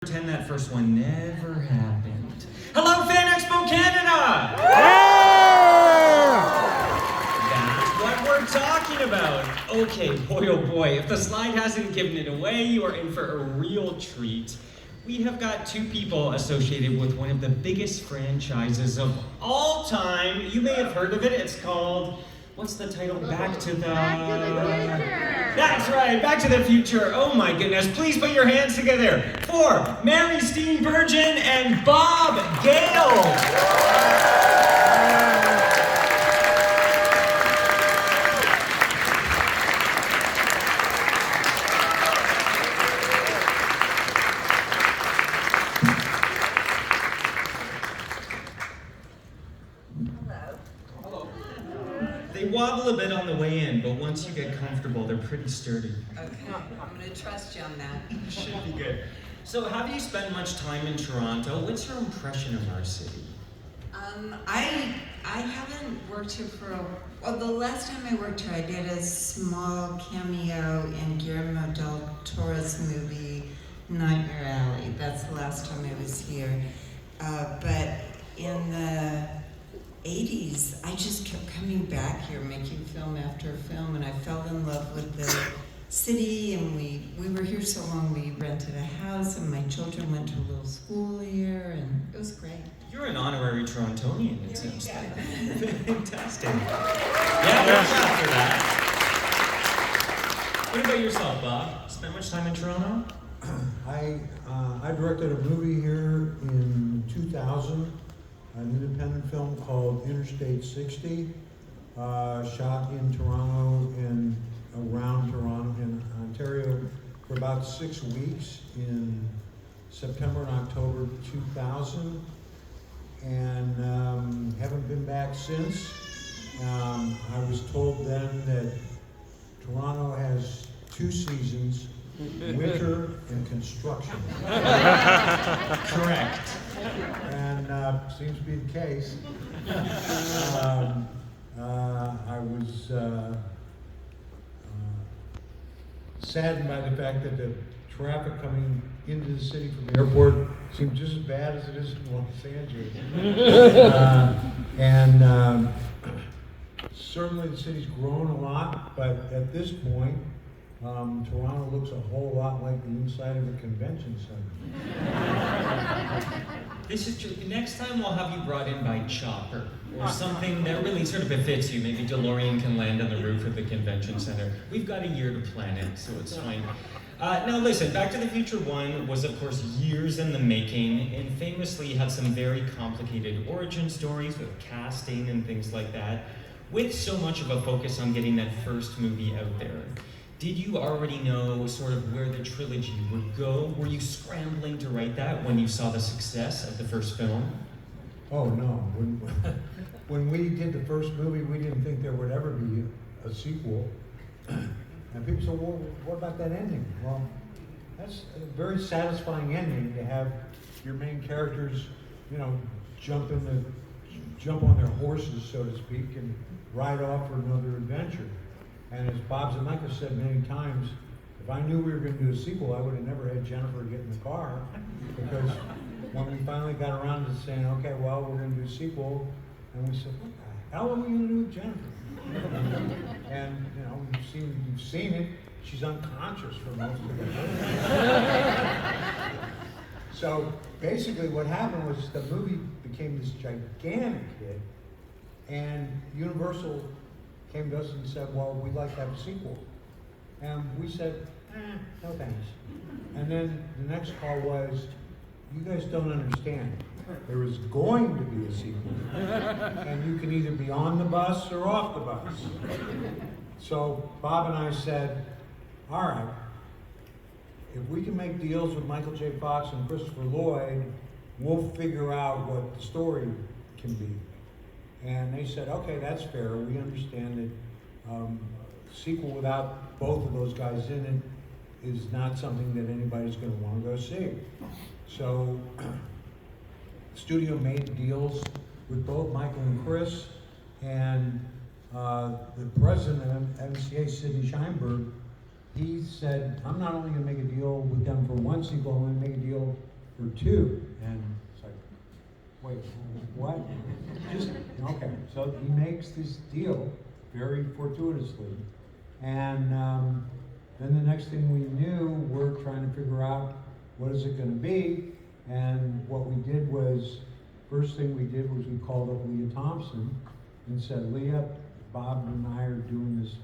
Pretend that first one never happened. Hello, Fan Expo Canada! That's what we're talking about. Okay, boy oh boy, if the slide hasn't given it away, you are in for a real treat. We have got two people associated with one of the biggest franchises of all time. You may have heard of it. It's called, what's the title? Back to the Future. That's right, Back to the Future. Oh my goodness. Please put your hands together for Mary Steenburgen and Bob Gale. They wobble a bit on the way in, but once you get comfortable, they're pretty sturdy. Okay, I'm going to trust you on that. Should be good. So, have you spent much time in Toronto? What's your impression of our city? I haven't worked here well, the last time I worked here, I did a small cameo in Guillermo del Toro's movie, Not Your Alley. That's the last time I was here. But in the 80s, I just kept coming back here, making film after film, and I fell in love with the city, and we were here so long, we rented a house, and my children went to a little school here, and it was great. You're an honorary Torontonian, it seems like. Fantastic. Yeah, watch out for that. What about yourself, Bob? Spent much time in Toronto? I directed a movie here in 2000, an independent film called Interstate 60, shot in Toronto and around Toronto in Ontario for about 6 weeks in September and October 2000, and haven't been back since. I was told then that Toronto has 2 seasons, winter and construction. Correct. And seems to be the case. I was saddened by the fact that the traffic coming into the city from the airport seemed just as bad as it is in Los Angeles. Certainly the city's grown a lot, but at this point, Toronto looks a whole lot like the inside of a convention center. This is true. Next time we'll have you brought in by chopper or something that really sort of befits you. Maybe DeLorean can land on the roof of the convention center. We've got a year to plan it, so it's fine. Now listen, Back to the Future 1 was of course years in the making and famously had some very complicated origin stories with casting and things like that. With so much of a focus on getting that first movie out there, did you already know sort of where the trilogy would go? Were you scrambling to write that when you saw the success of the first film? Oh no, when we did the first movie, we didn't think there would ever be a sequel. And people said, well, what about that ending? Well, that's a very satisfying ending to have your main characters, jump on their horses, so to speak, and ride off for another adventure. And as Bob Zemeckis said many times, if I knew we were going to do a sequel, I would have never had Jennifer get in the car, because when we finally got around to saying, okay, well, we're going to do a sequel, and we said, what the hell are we going to do with Jennifer? And you've seen it. She's unconscious for most of it. So basically, what happened was the movie became this gigantic hit, and Universal came to us and said, well, we'd like to have a sequel. And we said, no thanks. And then the next call was, you guys don't understand. There is going to be a sequel. And you can either be on the bus or off the bus. So Bob and I said, all right, if we can make deals with Michael J. Fox and Christopher Lloyd, we'll figure out what the story can be. And they said, okay, that's fair. We understand that sequel without both of those guys in it is not something that anybody's going to want to go see. So the studio made deals with both Michael and Chris, and the president of MCA, Sidney Sheinberg, he said, I'm not only going to make a deal with them for one sequel, I'm going to make a deal 2. And it's like, wait, what? Just, okay, so he makes this deal very fortuitously. And then the next thing we knew, we're trying to figure out what is it going to be. And what we did was, first thing we did was we called up Leah Thompson and said, Leah, Bob and I are doing this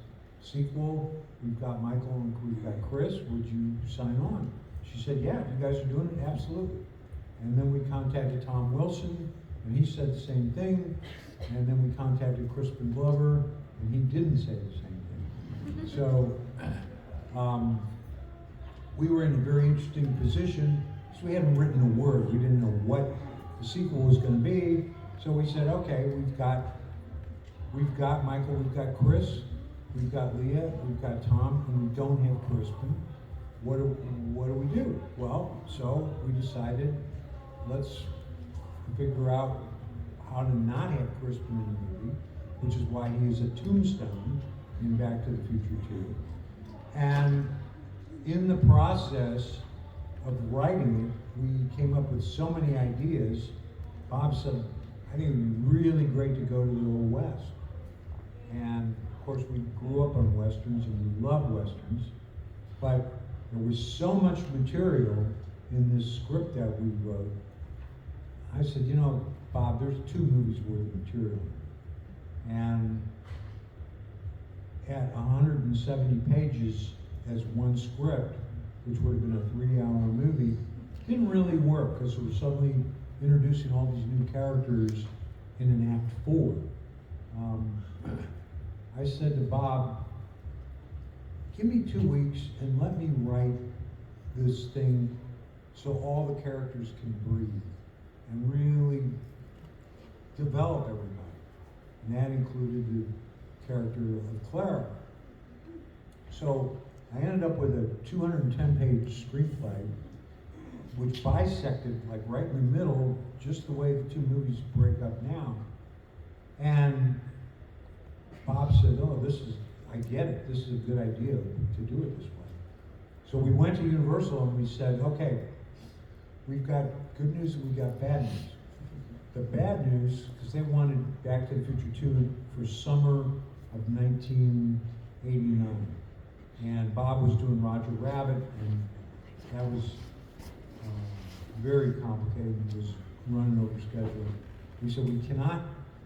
sequel. We've got Michael and we've got Chris. Would you sign on? She said, yeah, if you guys are doing it, absolutely. And then we contacted Tom Wilson, and he said the same thing. And then we contacted Crispin Glover, and he didn't say the same thing. So we were in a very interesting position, because we hadn't written a word. We didn't know what the sequel was going to be. So we said, okay, we've got Michael, we've got Chris, we've got Leah, we've got Tom, and we don't have Crispin. What do we do? Well, so we decided, let's figure out how to not have Crispin in the movie, which is why he is a tombstone in Back to the Future 2. And in the process of writing it, we came up with so many ideas. Bob said, I think it would be really great to go to the Old West. And of course, we grew up on Westerns and we love Westerns, but there was so much material in this script that we wrote. I said, you know, Bob, there's 2 movies worth of material. And at 170 pages as one script, which would have been a 3-hour movie, didn't really work because we were suddenly introducing all these new characters in an Act 4. I said to Bob, give me 2 weeks and let me write this thing so all the characters can breathe and really develop everybody. And that included the character of Clara. So I ended up with a 210-page screenplay, which bisected, like right in the middle, just the way the 2 movies break up now. And Bob said, oh, I get it, this is a good idea to do it this way. So we went to Universal and we said, okay, we've got good news and we've got bad news. The bad news, because they wanted Back to the Future 2 for summer of 1989. And Bob was doing Roger Rabbit, and that was very complicated. It was running over schedule. We said we cannot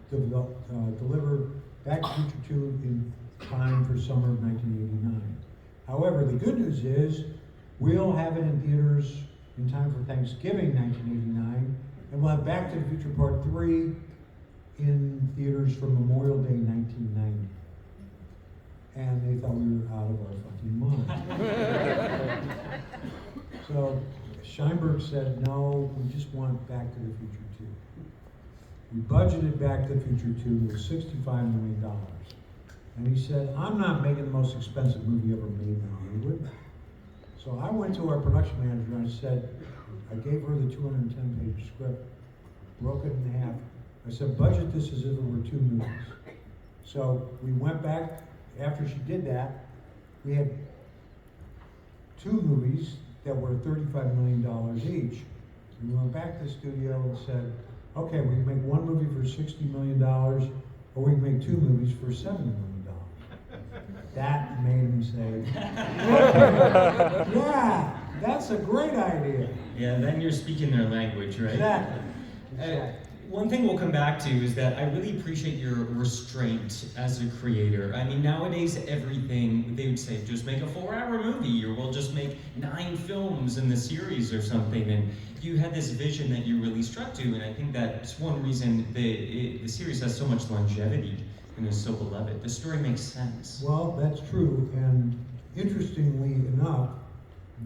deliver Back to the Future 2 in time for summer of 1989. However, the good news is we'll have it in theaters in time for Thanksgiving 1989, and we'll have Back to the Future Part 3 in theaters for Memorial Day 1990. And they thought we were out of our fucking mind. So Steenburgen said, no, we just want Back to the Future 2. We budgeted Back to the Future 2 with $65 million. And he said, I'm not making the most expensive movie ever made in Hollywood. So I went to our production manager and I said, I gave her the 210-page script, broke it in half. I said, budget this as if it were 2 movies. So we went back, after she did that, we had 2 movies that were $35 million each. We went back to the studio and said, okay, we can make 1 movie for $60 million, or we can make 2 movies for $70 million. That made him say, okay, yeah, that's a great idea. Yeah, then you're speaking their language, right? Exactly. One thing we'll come back to is that I really appreciate your restraint as a creator. I mean, nowadays everything, they would say, just make a 4-hour movie, or we'll just make 9 films in the series or something. And you had this vision that you really struck to, and I think that's one reason the series has so much longevity and is so beloved. The story makes sense. Well, that's true, and interestingly enough,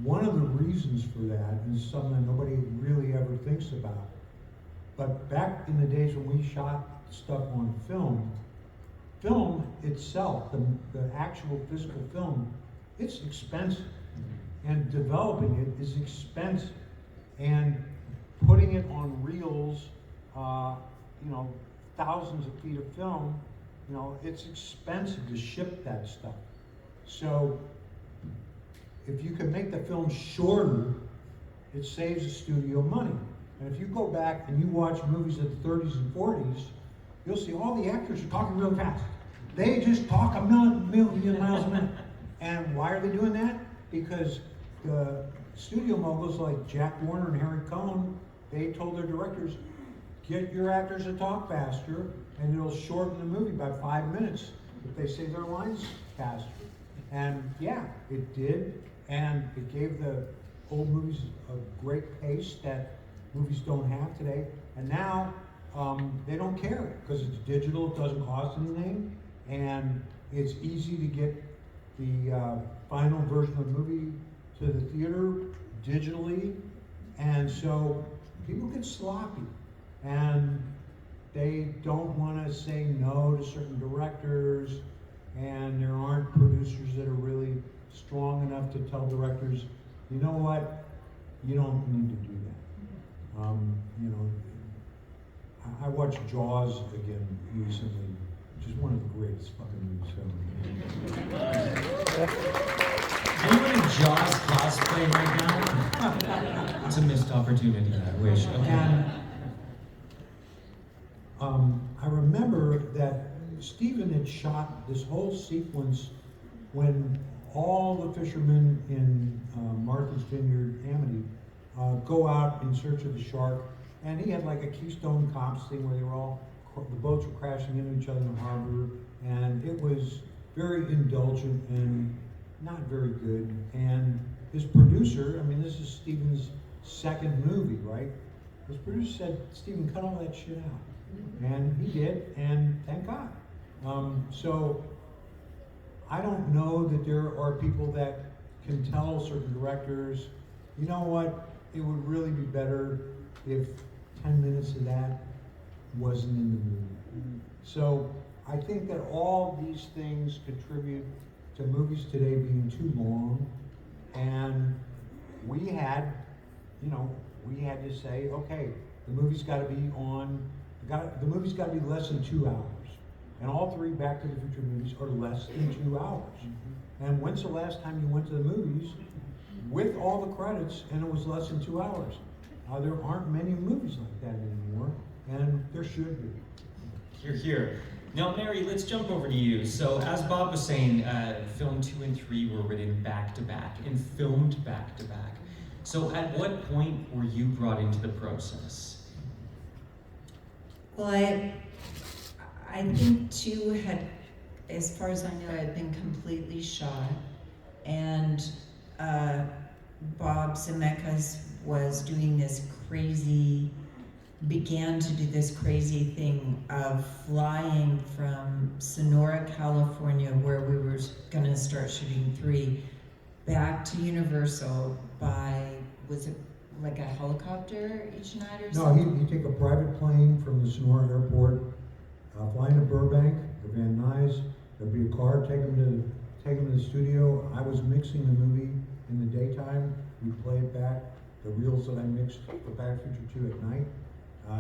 one of the reasons for that is something that nobody really ever thinks about. But back in the days when we shot stuff on film itself, the actual physical film, it's expensive. And developing it is expensive. And putting it on reels, thousands of feet of film, it's expensive to ship that stuff. So if you could make the film shorter it saves the studio money. And if you go back and you watch movies of the 30s and 40s, you'll see all the actors are talking really fast. They just talk a million miles a minute. And why are they doing that? Because the studio moguls like Jack Warner and Harry Cohn, they told their directors, get your actors to talk faster, and it'll shorten the movie by 5 minutes if they say their lines faster. And yeah, it did, and it gave the old movies a great pace that movies don't have today. And now they don't care because it's digital, it doesn't cost anything, and it's easy to get the final version of the movie to the theater digitally, and so people get sloppy, and they don't want to say no to certain directors, and there aren't producers that are really strong enough to tell directors, you know what, you don't need to do that. You know, I watched Jaws again recently, which is one of the greatest fucking movies ever. Anyone in Jaws cosplay right now? It's a missed opportunity, I wish. Okay. And I remember that Stephen had shot this whole sequence when all the fishermen in Martha's Vineyard, Amity, go out in search of the shark, and he had like a Keystone Cops thing where they were all, the boats were crashing into each other in the harbor, and it was very indulgent and not very good. And his producer, I mean, this is Stephen's second movie, right? His producer said, Stephen, cut all that shit out. And he did, and thank God. So I don't know that there are people that can tell certain directors, you know what, it would really be better if 10 minutes of that wasn't in the movie. So I think that all these things contribute to movies today being too long, and we had, you know, we had to say, okay, the movie's got to be on, the movie's got to be less than 2 hours. And all three Back to the Future movies are less than 2 hours. And when's the last time you went to the movies with all the credits and it was less than 2 hours? There aren't many movies like that anymore, and there should be. Hear, hear. Now, Mary, let's jump over to you. So, as Bob was saying, film 2 and 3 were written back to back and filmed back to back. So, at what point were you brought into the process? Well, I think 2 had, as far as I know, had been completely shot, and Bob Zemeckis was doing this crazy, began to do this crazy thing of flying from Sonora, California, where we were going to start shooting 3, back to Universal by, was it like a helicopter each night or No, something? he'd take a private plane from the Sonora airport, fly into Burbank or Van Nuys. There'd be a car, take him to the studio. I was mixing the movie in the daytime. We'd play it back. The reels that I mixed for Back to the Future 2 at night.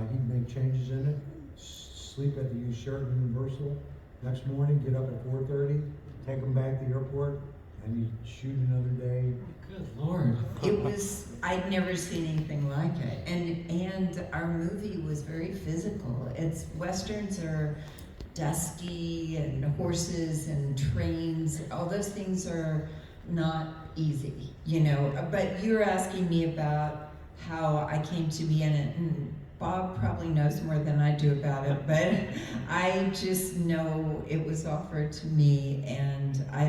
He'd make changes in it, sleep at the Sheraton Universal. Next morning, get up at 4:30, take him back to the airport, and he'd shoot another day. Good Lord. It was, I'd never seen anything like it. And our movie was very physical. Westerns are dusty, and horses and trains, all those things are not easy, you know. But you're asking me about how I came to be in it, and Bob probably knows more than I do about it, but I just know it was offered to me, and I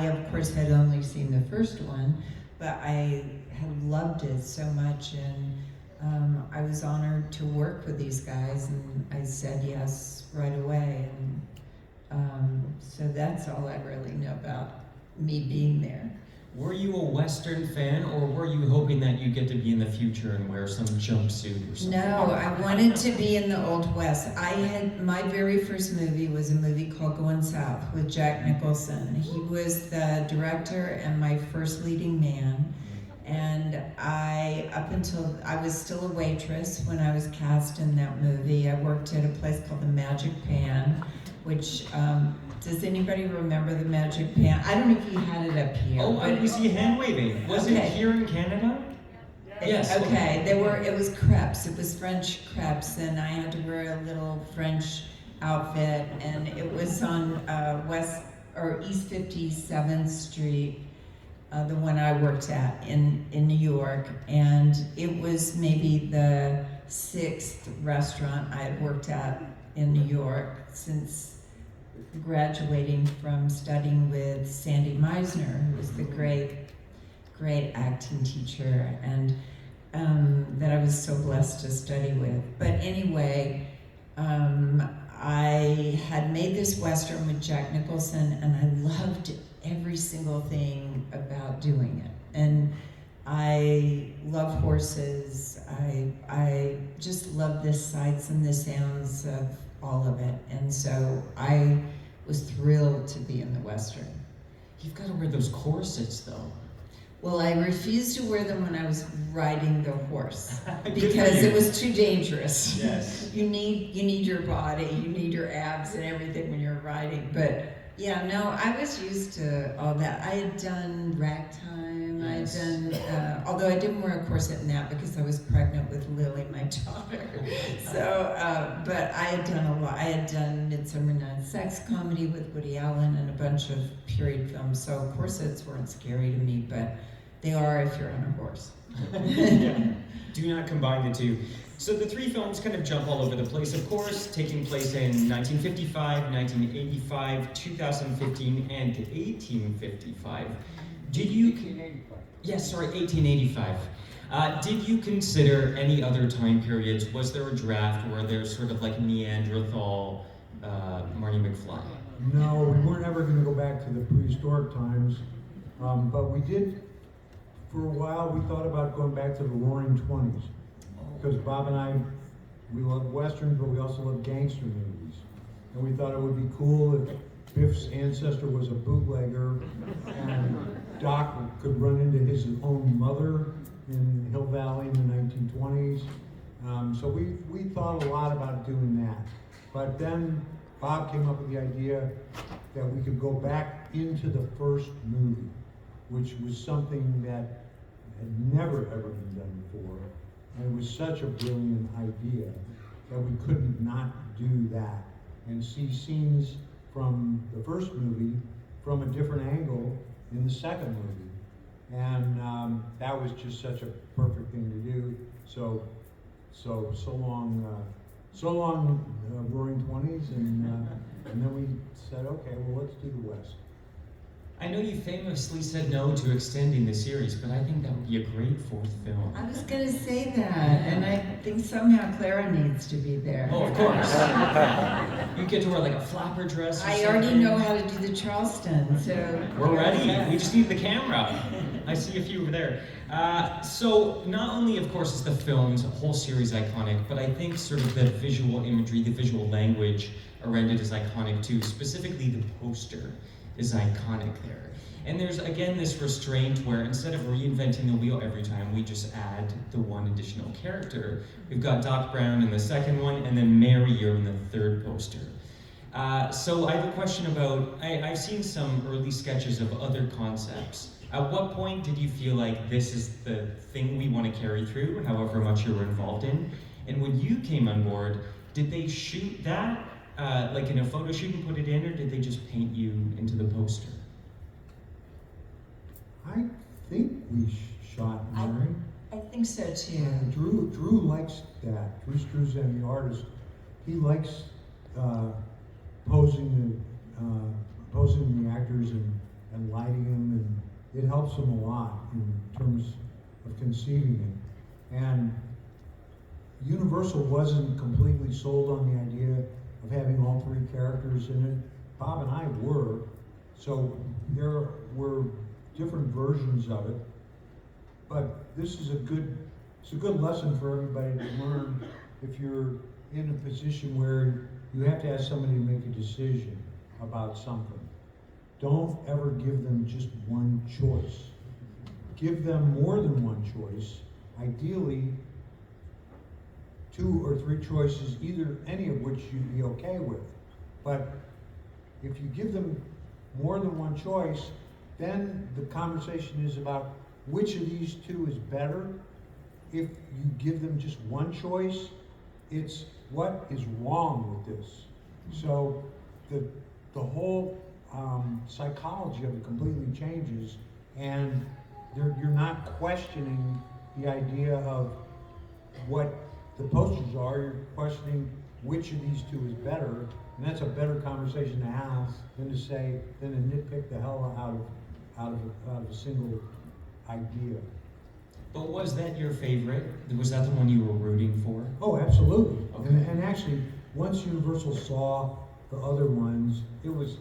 of course had only seen the first one, but I had loved it so much, and I was honored to work with these guys, and I said yes right away, and so that's all I really know about me being there. Were you a Western fan, or were you hoping that you'd get to be in the future and wear some jumpsuit or something? No, I wanted to be in the Old West. My very first movie was a movie called Going South with Jack Nicholson. He was the director and my first leading man. And I was still a waitress when I was cast in that movie. I worked at a place called the Magic Pan, which, does anybody remember the Magic Pan? I don't know if you had it up here. Oh, we see hand waving. Was it Okay. here in Canada? Yes. Okay, it was crepes, it was French crepes, and I had to wear a little French outfit, and it was on East 57th Street, the one I worked at in New York, and it was maybe the 6th restaurant I had worked at in New York since graduating from studying with Sandy Meisner, who was the great acting teacher, and that I was so blessed to study with. But anyway, I had made this Western with Jack Nicholson, and I loved every single thing about doing it. And I love horses. I just love the sights and the sounds of all of it. And so I was thrilled to be in the Western. You've got to wear those corsets, though. Well, I refused to wear them when I was riding the horse Good because for you. it was too dangerous. Yes. You need your body, you need your abs and everything when you're riding. But yeah, no, I was used to all that. I had done ragtime. Yes. I had done, although I didn't wear a corset in that because I was pregnant with Lily, my daughter. So, but I had done a lot. I had done Midsummer Night's Sex comedy with Woody Allen and a bunch of period films. So corsets weren't scary to me, but they are if you're on a horse. Yeah. Do not combine the two. So the three films kind of jump all over the place, of course, taking place in 1955, 1985, 2015, and 1855. Did you... 1885. Yes, sorry, 1885. Did you consider any other time periods? Was there a draft where there's sort of like Neanderthal, Marty McFly? No, we weren't ever going to go back to the prehistoric times, but we did, for a while, we thought about going back to the Roaring 20s. Because Bob and I, we love Westerns, but we also love gangster movies. And we thought it would be cool if Biff's ancestor was a bootlegger and Doc could run into his own mother in Hill Valley in the 1920s. So we thought a lot about doing that. But then Bob came up with the idea that we could go back into the first movie, which was something that had never ever been done before. And it was such a brilliant idea that we couldn't not do that and see scenes from the first movie from a different angle in the second movie. And that was just such a perfect thing to do. So long, Roaring 20s, and then we said, okay, well, let's do the West. I know you famously said no to extending the series, but I think that would be a great fourth film. I was going to say that, and I think somehow Clara needs to be there. Oh, of course. You get to wear like a flapper dress or I something. already know how to do the Charleston, so... We're ready. We just need the camera. I see a few over there. So not only, of course, is the film's whole series iconic, but I think sort of the visual imagery, the visual language around it is iconic too. Specifically, the poster is iconic there. And there's, again, this restraint where instead of reinventing the wheel every time, we just add the one additional character. We've got Doc Brown in the second one, and then Mary, you're in the third poster. So I have a question about, I've seen some early sketches of other concepts. At what point did you feel like this is the thing we want to carry through, however much you were involved in? And when you came on board, did they shoot that, like in a photo shoot and put it in, or did they just paint you into the poster? I think we shot Mary. I think so too. Drew likes that. Drew Struzan, the artist, he likes posing the actors and lighting them, and it helps him a lot in terms of conceiving it. And Universal wasn't completely sold on the idea of having all three characters in it. Bob and I were, so there were different versions of it. But this is it's a good lesson for everybody to learn if you're in a position where you have to ask somebody to make a decision about something. Don't ever give them just one choice. Give them more than one choice. Ideally, 2 or 3 choices, any of which you'd be okay with. But if you give them more than one choice, then the conversation is about which of these 2 is better, if you give them just one choice, it's what is wrong with this? So the whole psychology of it completely changes, and you're not questioning the idea of what the posters are, you're questioning which of these two is better, and that's a better conversation to have than to nitpick the hell out of a single idea. But was that your favorite? Was that the one you were rooting for? Oh, absolutely. Okay. And actually, once Universal saw the other ones, it was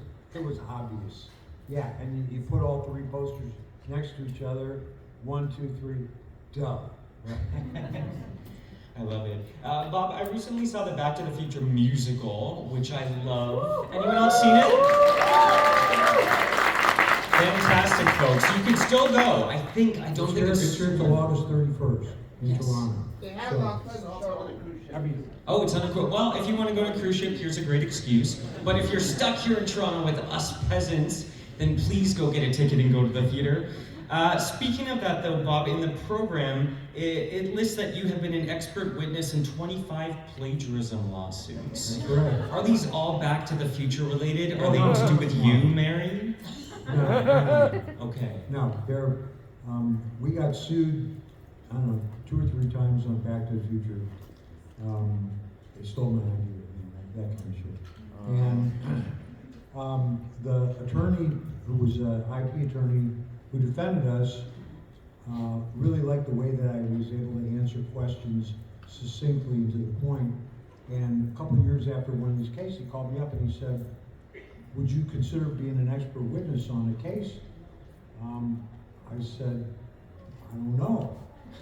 obvious. Yeah, and you put all three posters next to each other, 1, 2, 3, duh. I love it. Bob, I recently saw the Back to the Future musical, which I love. Anyone else seen it? Fantastic, folks. You can still go. I don't think it's here till August 31st in Yes. Toronto. They have So, on a cruise ship. I mean, Oh, it's on a cruise. Well, if you want to go on a cruise ship, here's a great excuse. But if you're stuck here in Toronto with us peasants, then please go get a ticket and go to the theater. Speaking of that, though, Bob, in the program, it lists that you have been an expert witness in 25 plagiarism lawsuits. that's right. Are these all Back to the Future related? Are they to do with you, Mary? No, Okay. no, we got sued, I don't know, 2 or 3 times on Back to the Future. They stole my idea, that kind of shit. And the attorney, who was an IP attorney who defended us, really liked the way that I was able to answer questions succinctly and to the point. And a couple of years after one of these cases, he called me up and he said, "Would you consider being an expert witness on the case?" I said, "I don't know."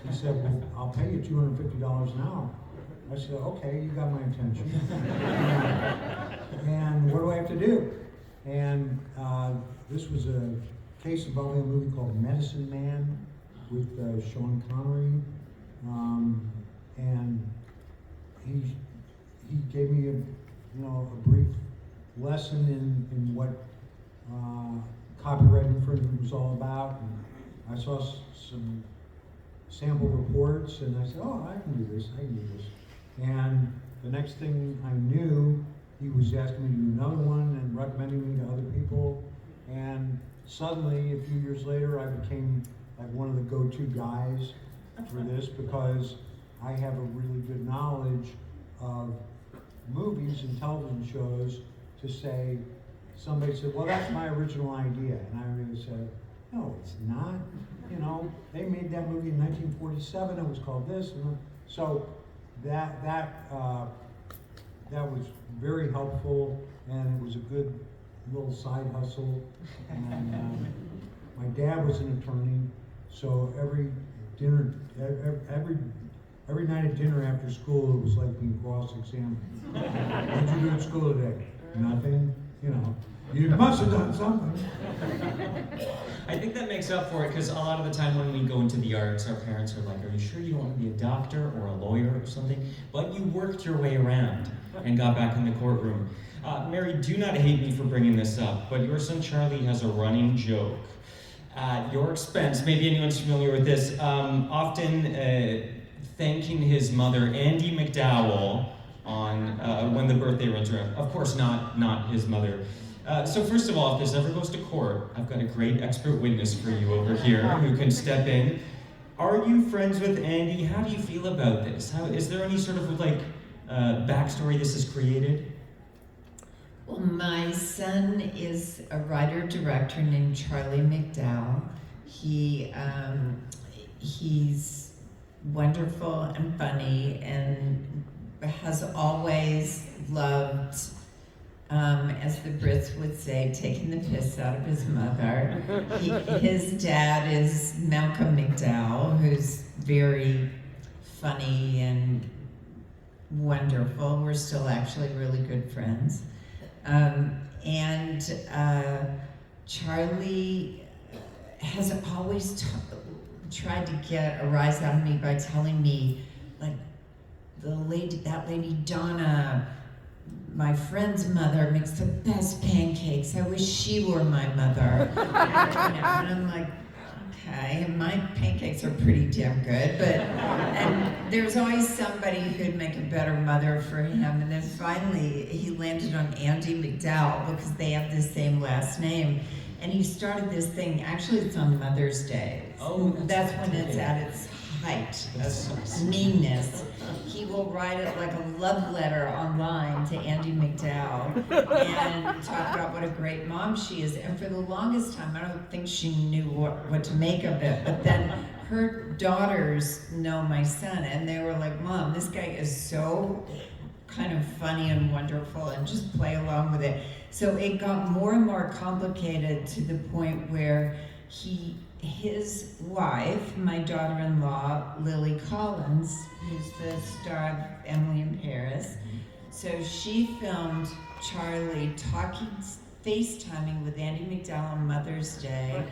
He said, "Well, I'll pay you $250 an hour." I said, "Okay, you got my attention." And what do I have to do? And this was a case involving a movie called Medicine Man with Sean Connery. And he gave me a brief lesson in what copyright infringement was all about. And I saw some sample reports, and I said, "Oh, I can do this. And the next thing I knew, he was asking me to do another one and recommending me to other people. And suddenly, a few years later, I became like one of the go-to guys for this because I have a really good knowledge of movies and television shows to say, somebody said, "Well, that's my original idea." And I really said, "No, it's not. They made that movie in 1947. It was called this." And so that was very helpful, and it was a good little side hustle. And my dad was an attorney, so every night at dinner after school, it was like being cross-examined. "What'd you do at school today?" "Nothing." You must have done something. I think that makes up for it because a lot of the time when we go into the arts, our parents are like, "Are you sure you don't want to be a doctor or a lawyer or something?" But you worked your way around and got back in the courtroom. Mary, do not hate me for bringing this up, but your son Charlie has a running joke at your expense. Maybe anyone's familiar with this. Often thanking his mother, Andy McDowell, on when the birthday runs around. Of course, not his mother. So first of all, if this ever goes to court, I've got a great expert witness for you over here who can step in. Are you friends with Andy? How do you feel about this? Is there any sort of backstory this has created? Well, my son is a writer-director named Charlie McDowell. He's wonderful and funny and has always loved, as the Brits would say, taking the piss out of his mother. His dad is Malcolm McDowell, who's very funny and wonderful. We're still actually really good friends. Charlie has always tried to get a rise out of me by telling me, like, that lady Donna, my friend's mother, makes the best pancakes. I wish she were my mother. And I'm like, okay. My pancakes are pretty damn good, and there's always somebody who'd make a better mother for him. And then finally, he landed on Andy McDowell because they have the same last name. And he started this thing, actually it's on Mother's Day. Oh, that's when it's at its height That's of meanness. He will write it like a love letter online to Andy McDowell and talk about what a great mom she is. And for the longest time, I don't think she knew what to make of it. But then her daughters know my son, and they were like, Mom, this guy is so kind of funny and wonderful, and just play along with it. So it got more and more complicated to the point where his wife, my daughter-in-law, Lily Collins, who's the star of Emily in Paris, so she filmed Charlie FaceTiming with Andy McDowell on Mother's Day,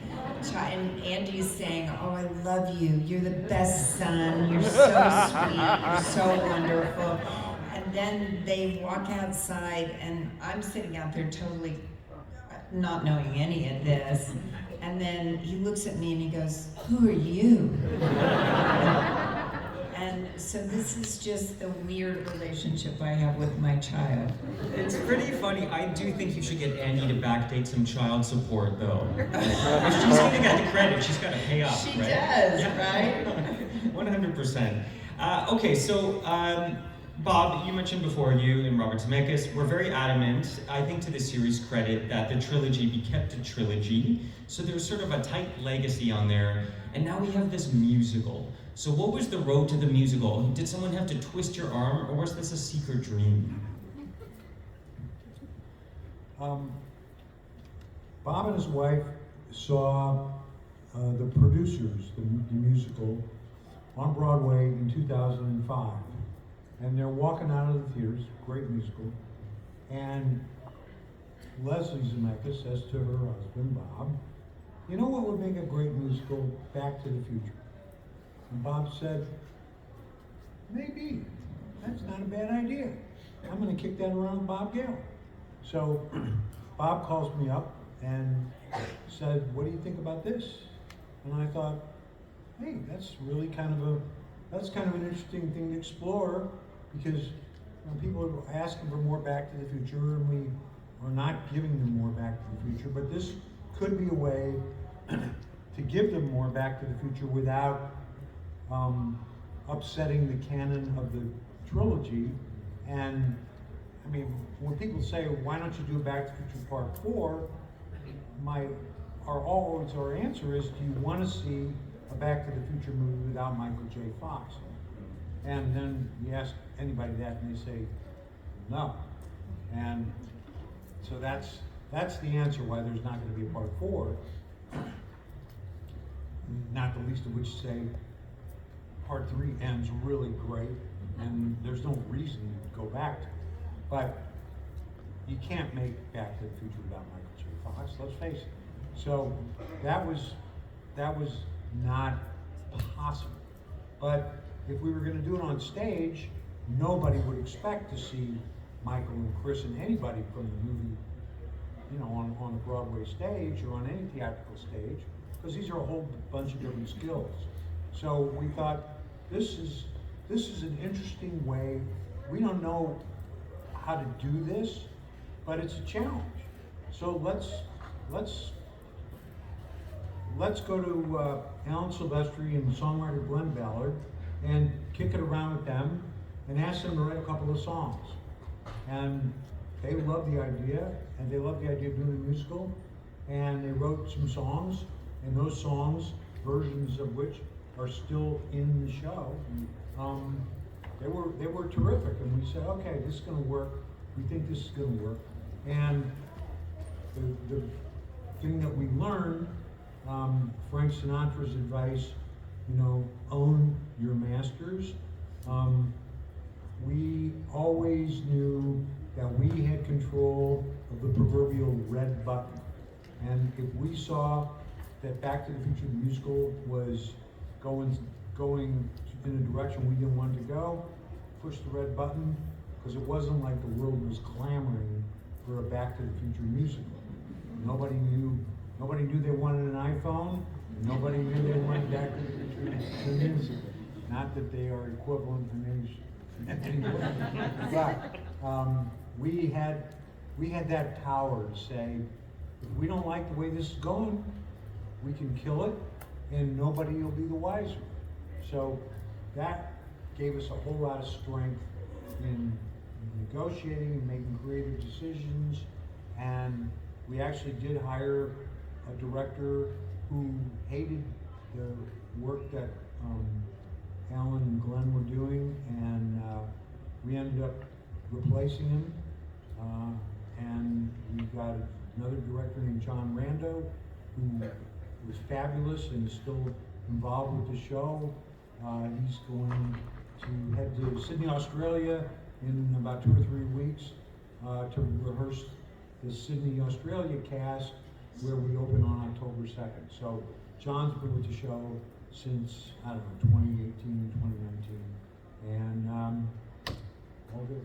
and Andy's saying, oh, I love you, you're the best son, you're so sweet, you're so wonderful. And then they walk outside, and I'm sitting out there totally not knowing any of this. And then he looks at me and he goes, who are you? And so this is just the weird relationship I have with my child. It's pretty funny. I do think you should get Andy to backdate some child support, though. If she's gonna get the credit, she's gotta pay up, She right? does, Yeah. right? 100%. Okay, so Bob, you mentioned before, you and Robert Zemeckis were very adamant, I think to the series' credit, that the trilogy be kept a trilogy. So there's sort of a tight legacy on there. And now we have this musical. So what was the road to the musical? Did someone have to twist your arm, or was this a secret dream? Bob and his wife saw the producers, the musical, on Broadway in 2005. And they're walking out of the theaters, great musical, and Leslie Zemeckis says to her husband, Bob, you know what would make a great musical? Back to the Future. And Bob said, maybe. That's not a bad idea. I'm going to kick that around with Bob Gale. So Bob calls me up and said, what do you think about this? And I thought, hey, that's really kind of an interesting thing to explore, because people are asking for more Back to the Future, and we are not giving them more Back to the Future, but this could be a way to give them more Back to the Future without upsetting the canon of the trilogy. And I mean, when people say, why don't you do Back to the Future Part 4, our answer is, do you want to see a Back to the Future movie without Michael J. Fox? And then you ask anybody that and they say, no. And so that's the answer why there's not going to be a Part 4. Not the least of which say Part 3 ends really great and there's no reason to go back to it. But you can't make Back to the Future without Michael J. Fox, let's face it. So that was not possible. But if we were going to do it on stage, nobody would expect to see Michael and Chris and anybody from the movie, on a Broadway stage or on any theatrical stage, because these are a whole bunch of different skills. So we thought, this is an interesting way. We don't know how to do this, but it's a challenge. So let's go to Alan Silvestri and songwriter Glenn Ballard and kick it around with them and ask them to write a couple of songs. And they loved the idea, and they loved the idea of doing a musical, and they wrote some songs, and those songs, versions of which are still in the show, they were terrific. And we said, okay, this is going to work. We think this is going to work. And the thing that we learned, Frank Sinatra's advice, own your masters. We always knew that we had control of the proverbial red button. And if we saw that Back to the Future the musical was going in a direction we didn't want it to go, push the red button, because it wasn't like the world was clamoring for a Back to the Future musical. Nobody knew they wanted an iPhone, Nobody knew they weren't adapted to music. Not that they are equivalent in any way. But we had that power to say, if we don't like the way this is going, we can kill it and nobody will be the wiser. So that gave us a whole lot of strength in negotiating and making creative decisions. And we actually did hire a director who hated the work that Alan and Glenn were doing, and we ended up replacing him. And we got another director named John Rando, who was fabulous and is still involved with the show. He's going to head to Sydney, Australia in about 2 or 3 weeks to rehearse the Sydney, Australia cast, where we open on October 2nd. So John's been with the show since, I don't know, 2018, 2019, and all good.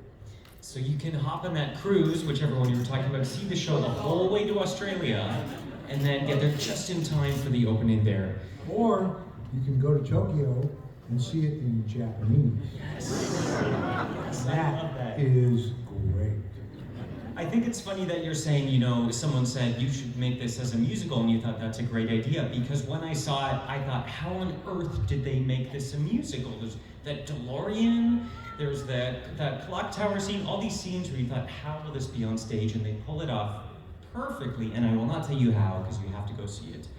So you can hop on that cruise, whichever one you were talking about, see the show the whole way to Australia, and then get there just in time for the opening there. Or you can go to Tokyo and see it in Japanese. Yes, I love that. Is great. I think it's funny that you're saying, you know, someone said you should make this as a musical, and you thought that's a great idea, because when I saw it, I thought, how on earth did they make this a musical? There's that DeLorean, there's that clock tower scene, all these scenes where you thought, how will this be on stage? And they pull it off perfectly, and I will not tell you how, because you have to go see it.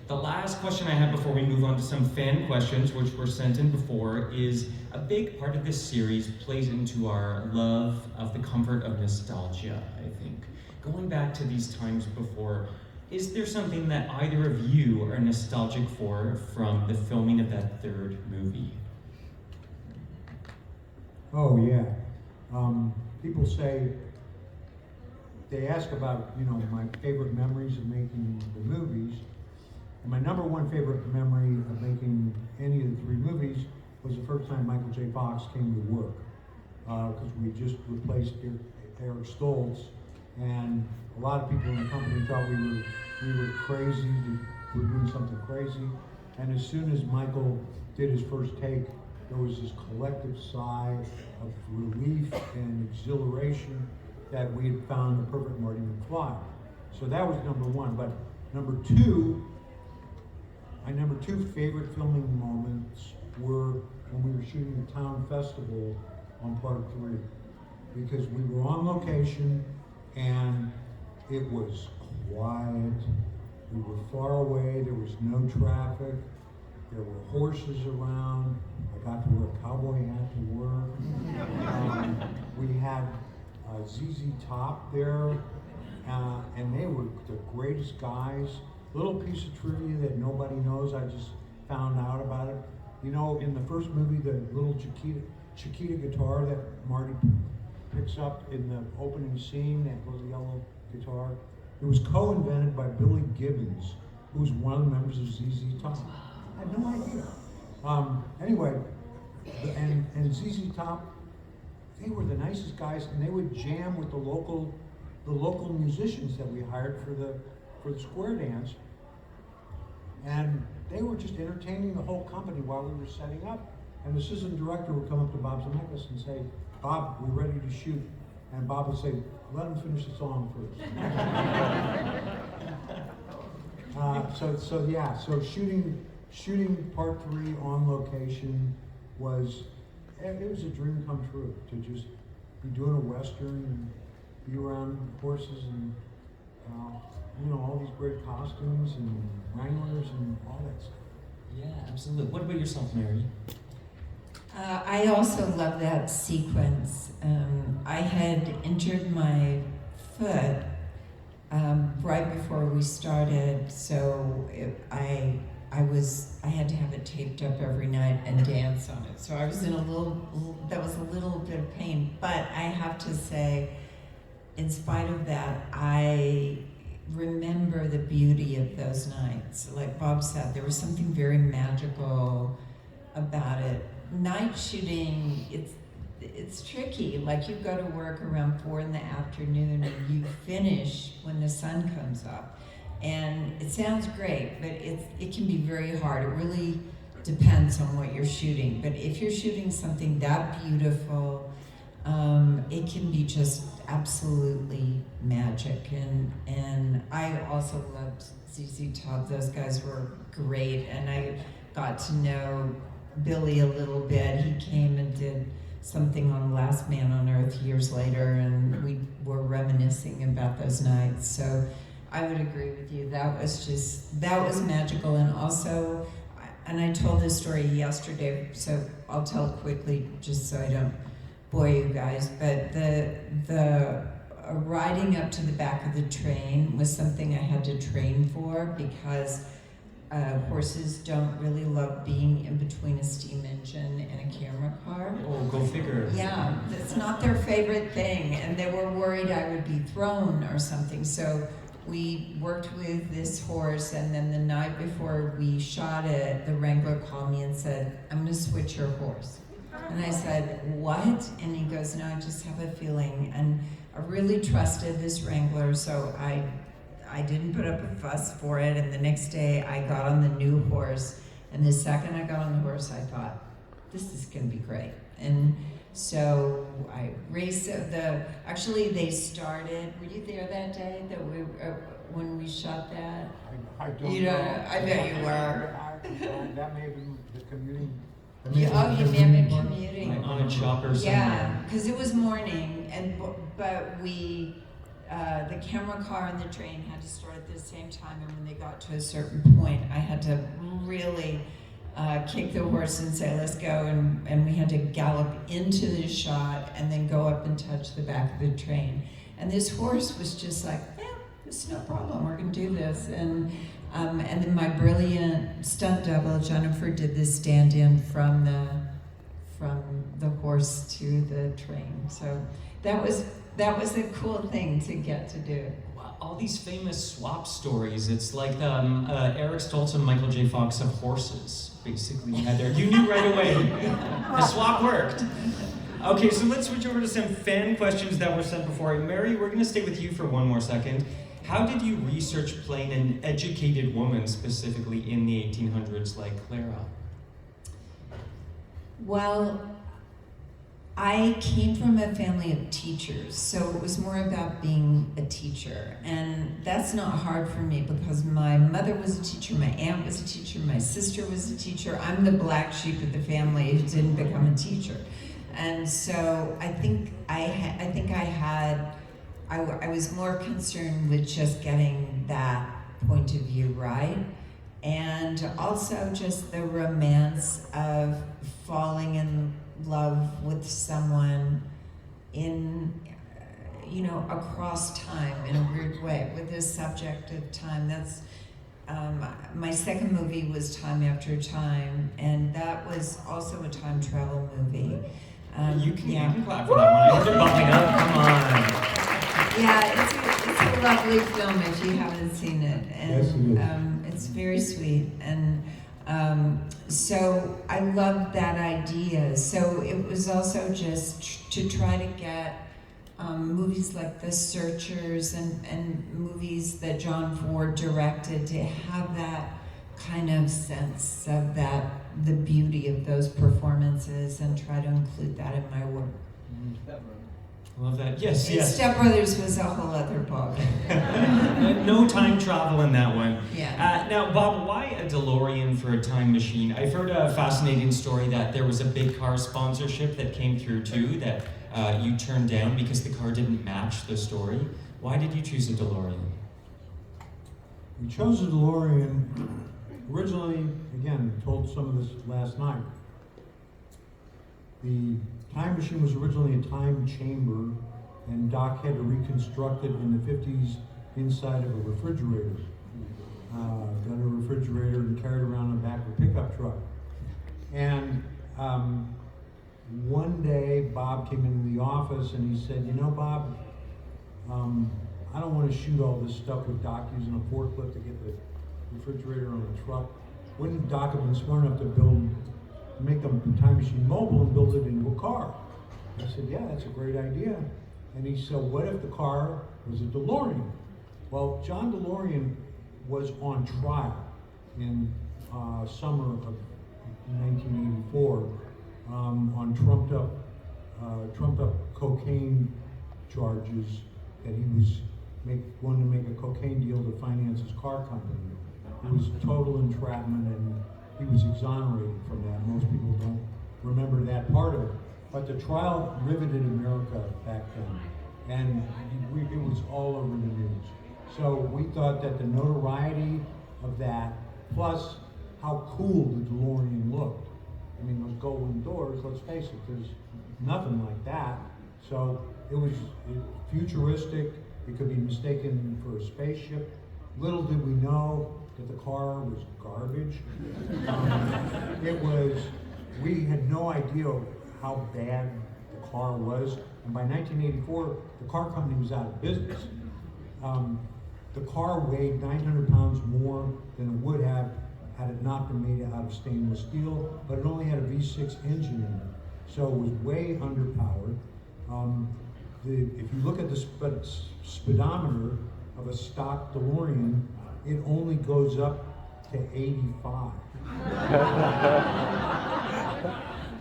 The last question I have before we move on to some fan questions, which were sent in before, is a big part of this series plays into our love of the comfort of nostalgia, I think. Going back to these times before, is there something that either of you are nostalgic for from the filming of that third movie? Oh yeah. People say, they ask about, you know, my favorite memories of making the movies. And my number one favorite memory of making any of the 3 movies was the first time Michael J. Fox came to work. Because we just replaced Eric Stoltz, and a lot of people in the company thought we were crazy, we were doing something crazy. And as soon as Michael did his first take, there was this collective sigh of relief and exhilaration that we had found the perfect Marty McFly. So that was number one. But number two, my number 2 favorite filming moments were when we were shooting the town festival on part 3. Because we were on location and it was quiet, we were far away, there was no traffic, there were horses around, I got to wear a cowboy hat to work. We had ZZ Top there, and they were the greatest guys. Little piece of trivia that nobody knows, I just found out about it. You know, in the first movie, the little Chiquita guitar that Marty picks up in the opening scene, that little yellow guitar, it was co-invented by Billy Gibbons, who was one of the members of ZZ Top. I had no idea. Anyway, and ZZ Top, they were the nicest guys, and they would jam with the local musicians that we hired for the square dance. And they were just entertaining the whole company while we were setting up. And the assistant director would come up to Bob Zemeckis and say, "Bob, we're ready to shoot." And Bob would say, "Let him finish the song first." So shooting part 3 on location was a dream come true, to just be doing a Western and be around horses and you know, all these great costumes and wranglers and all that stuff. Yeah, absolutely. What about yourself, Mary? I also love that sequence. I had injured my foot right before we started, so I had to have it taped up every night and dance on it. So I was in that was a little bit of pain, but I have to say, in spite of that, I remember the beauty of those nights. Like Bob said, there was something very magical about it. Night shooting, it's tricky. Like, you go to work around 4 in the afternoon and you finish when the sun comes up. And it sounds great, but it can be very hard. It really depends on what you're shooting. But if you're shooting something that beautiful, it can be just absolutely magic. And I also loved ZZ Top. Those guys were great, and I got to know Billy a little bit. He came and did something on Last Man on Earth years later, and we were reminiscing about those nights. So I would agree with you. That was magical. And also, and I told this story yesterday, so I'll tell it quickly just so I don't bore you guys. But the riding up to the back of the train was something I had to train for, because horses don't really love being in between a steam engine and a camera car. Oh, go figure. Yeah, it's not their favorite thing, and they were worried I would be thrown or something. So we worked with this horse, and then the night before we shot it, the wrangler called me and said, "I'm gonna switch your horse." And I said, "What?" And he goes, "No, I just have a feeling." And I really trusted this wrangler, so I didn't put up a fuss for it. And the next day I got on the new horse, and the second I got on the horse, I thought, this is gonna be great. And so I raced actually they started, were you there that day when we shot that? I don't You know. don't, I bet you were. That may have been the commuting. Oh, you may have been commuting. On a chopper somewhere. Yeah, because it was morning, but we, the camera car and the train had to start at the same time, and when they got to a certain point, I had to really kick the horse and say, "Let's go," and we had to gallop into the shot and then go up and touch the back of the train. And this horse was just like, "Yeah, it's no problem, we're gonna do this." And then my brilliant stunt double, Jennifer, did this stand-in from the horse to the train. So that was a cool thing to get to do. Wow, all these famous swap stories. It's like Eric Stoltz and Michael J. Fox of horses. Basically, you knew right away. The swap worked. Okay, so let's switch over to some fan questions that were sent before. Mary, we're going to stay with you for one more second. How did you research playing an educated woman, specifically in the 1800s, like Clara? Well, I came from a family of teachers, so it was more about being a teacher. And that's not hard for me because my mother was a teacher, my aunt was a teacher, my sister was a teacher. I'm the black sheep of the family who didn't become a teacher. And so I think I was more concerned with just getting that point of view right. And also just the romance of falling in love with someone across time in a weird way, with this subject of time. That's my second movie was Time After Time, and that was also a time travel movie. You can clap for that one. I heard it bumping up. Come on. Yeah, it's a lovely film if you haven't seen it, and Yes, it is. It's very sweet. And so I loved that idea. So it was also just to try to get movies like The Searchers and movies that John Ford directed to have that kind of sense of the beauty of those performances, and try to include that in my work. Love that. Yes. Step Brothers was a whole other book. No time travel in that one. Yeah. Now, Bob, why a DeLorean for a time machine? I've heard a fascinating story that there was a big car sponsorship that came through too that you turned down because the car didn't match the story. Why did you choose a DeLorean? We chose a DeLorean originally, again, told some of this last night. The time machine was originally a time chamber, and Doc had to reconstruct it in the 50s inside of a refrigerator. Got a refrigerator and carried around in the back of a pickup truck. And one day, Bob came into the office and he said, "You know, Bob, I don't want to shoot all this stuff with Doc using a forklift to get the refrigerator on the truck. Wouldn't Doc have been smart enough to make a time machine mobile and build it into a car?" I said, "Yeah, that's a great idea." And he said, "What if the car was a DeLorean?" Well, John DeLorean was on trial in summer of 1984 on trumped up cocaine charges that he was wanted to make a cocaine deal to finance his car company. It was total entrapment, and he was exonerated from that. Most people don't remember that part of it. But the trial riveted America back then, and it was all over the news. So we thought that the notoriety of that, plus how cool the DeLorean looked. I mean, those golden doors, let's face it, there's nothing like that. So it was futuristic. It could be mistaken for a spaceship. Little did we know that the car was garbage. We had no idea how bad the car was. And by 1984, the car company was out of business. The car weighed 900 pounds more than it would have had it not been made out of stainless steel, but it only had a V6 engine in it. So it was way underpowered. If you look at the speedometer of a stock DeLorean, it only goes up to 85.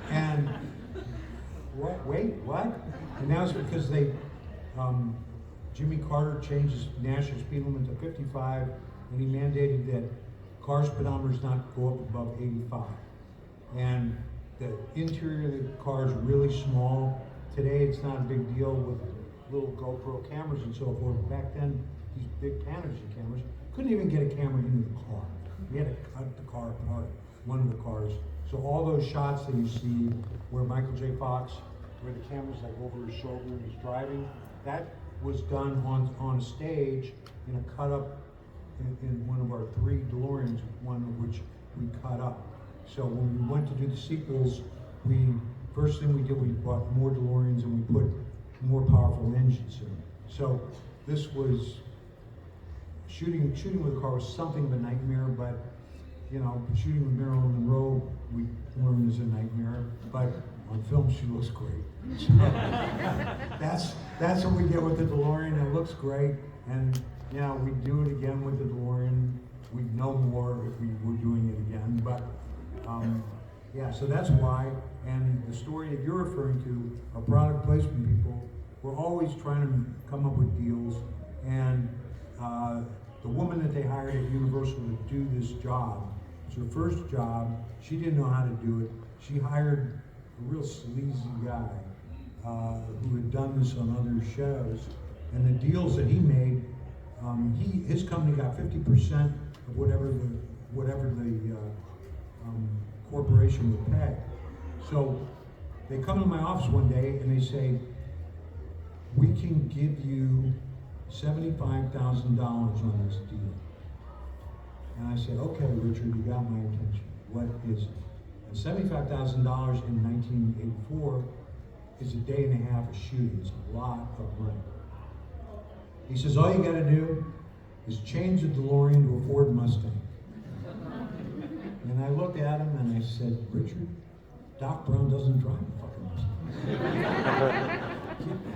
And what? And now it's because Jimmy Carter changed his national speed limit to 55, and he mandated that car speedometers not go up above 85. And the interior of the car is really small. Today it's not a big deal with little GoPro cameras and so forth. Back then, these big Panavision cameras couldn't even get a camera into the car. We had to cut the car apart, one of the cars. So all those shots that you see where Michael J. Fox, where the camera's like over his shoulder and he's driving, that was done on a stage in a cut up in one of our 3 DeLoreans, one of which we cut up. So when we went to do the sequels, first thing we did, we bought more DeLoreans and we put more powerful engines in. So this was, shooting with a car was something of a nightmare, but you know, shooting with Marilyn Monroe, we learned is a nightmare, but on film she looks great. So that's what we get with the DeLorean. It looks great, and yeah, we'd do it again with the DeLorean. We'd know more if we were doing it again, but yeah, so that's why. And the story that you're referring to are product placement people. We're always trying to come up with deals, and the woman that they hired at Universal to do this job, it's her first job. She didn't know how to do it. She hired a real sleazy guy who had done this on other shows, and the deals that he made, his company got 50% of whatever the corporation would pay. So they come to my office one day and they say, we can give you $75,000 on this deal. And I said, okay, Richard, you got my attention. What is it? And $75,000 in 1984 is a day and a half of shooting. It's a lot of money. He says, all you gotta do is change the DeLorean to a Ford Mustang. And I looked at him and I said, Richard, Doc Brown doesn't drive a fucking Mustang. Get the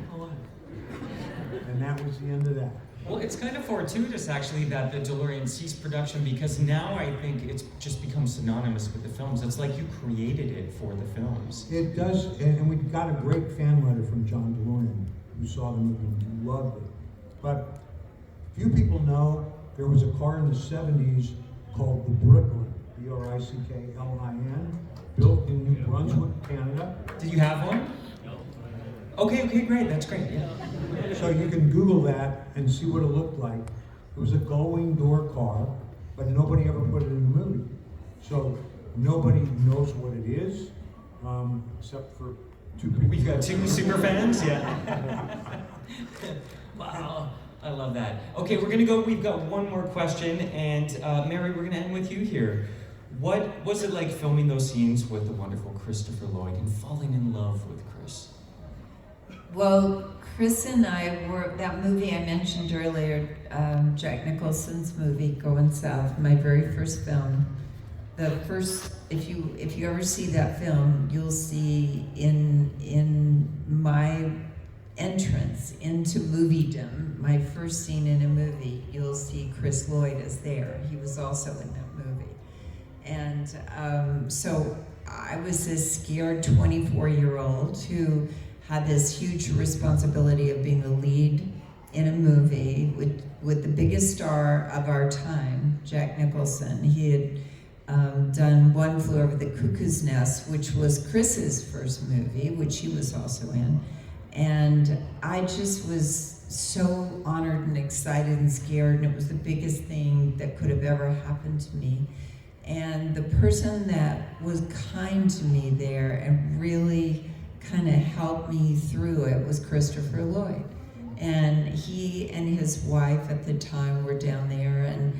hell out of here. And that was the end of that. Well, it's kind of fortuitous, actually, that the DeLorean ceased production, because now I think it's just become synonymous with the films. It's like you created it for the films. It does, and we got a great fan letter from John DeLorean, who saw the movie and loved it. But few people know there was a car in the 70s called the Bricklin, B-R-I-C-K-L-I-N, built in New Brunswick, Canada. Did you have one? Okay, great, that's great, yeah. So you can Google that and see what it looked like. It was a going door car, but nobody ever put it in the movie. So nobody knows what it is, except for 2 people. We've got 2 super fans, yeah. Wow, I love that. Okay, we've got one more question, and Mary, we're gonna end with you here. What was it like filming those scenes with the wonderful Christopher Lloyd and falling in love with Chris? Well, Chris and I were, that movie I mentioned earlier, Jack Nicholson's movie, Going South, my very first film. The first, if you ever see that film, you'll see in my entrance into moviedom, my first scene in a movie, you'll see Chris Lloyd is there. He was also in that movie. And so I was this scared 24-year-old who had this huge responsibility of being the lead in a movie with the biggest star of our time, Jack Nicholson. He had done One Flew Over the Cuckoo's Nest, which was Chris's first movie, which he was also in. And I just was so honored and excited and scared, and it was the biggest thing that could have ever happened to me. And the person that was kind to me there and really kind of helped me through it was Christopher Lloyd. And he and his wife at the time were down there, and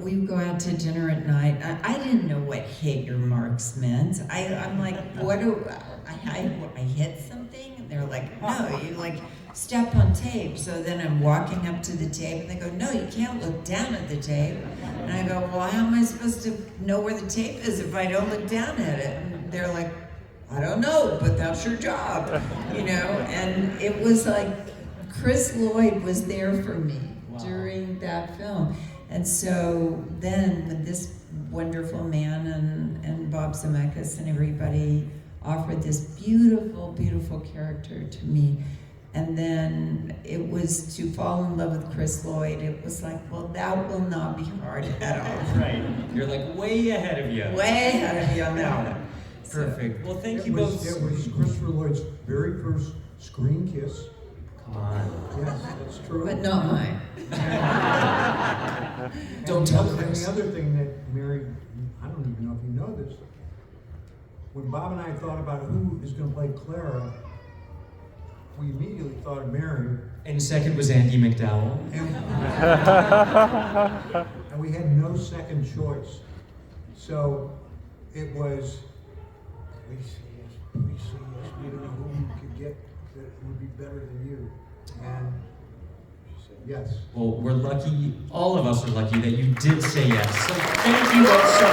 we would go out to dinner at night. I didn't know what hit your marks meant. I'm like, what do I hit something? And they're like, no, you like step on tape. So then I'm walking up to the tape, and they go, no, you can't look down at the tape. And I go, well, how am I supposed to know where the tape is if I don't look down at it? And they're like, I don't know, but that's your job, you know? And it was like, Chris Lloyd was there for me during that film. And so then when this wonderful man and Bob Zemeckis and everybody offered this beautiful, beautiful character to me, and then it was to fall in love with Chris Lloyd, it was like, well, that will not be hard at all. Right. You're like way ahead of you. Way ahead of you on that one. Perfect. Well, thank you It both. was Christopher Lloyd's very first screen kiss. Come on. Yes, that's true. But not mine. Don't tell And Chris. the other thing that Mary, I don't even know if you know this, when Bob and I thought about who is going to play Clara, we immediately thought of Mary. And second was Andy McDowell. And we had no second choice. So it was, we say yes, we don't know who we could get that would be better than you. And she said yes. Well, we're lucky, all of us are lucky that you did say yes. So thank you both so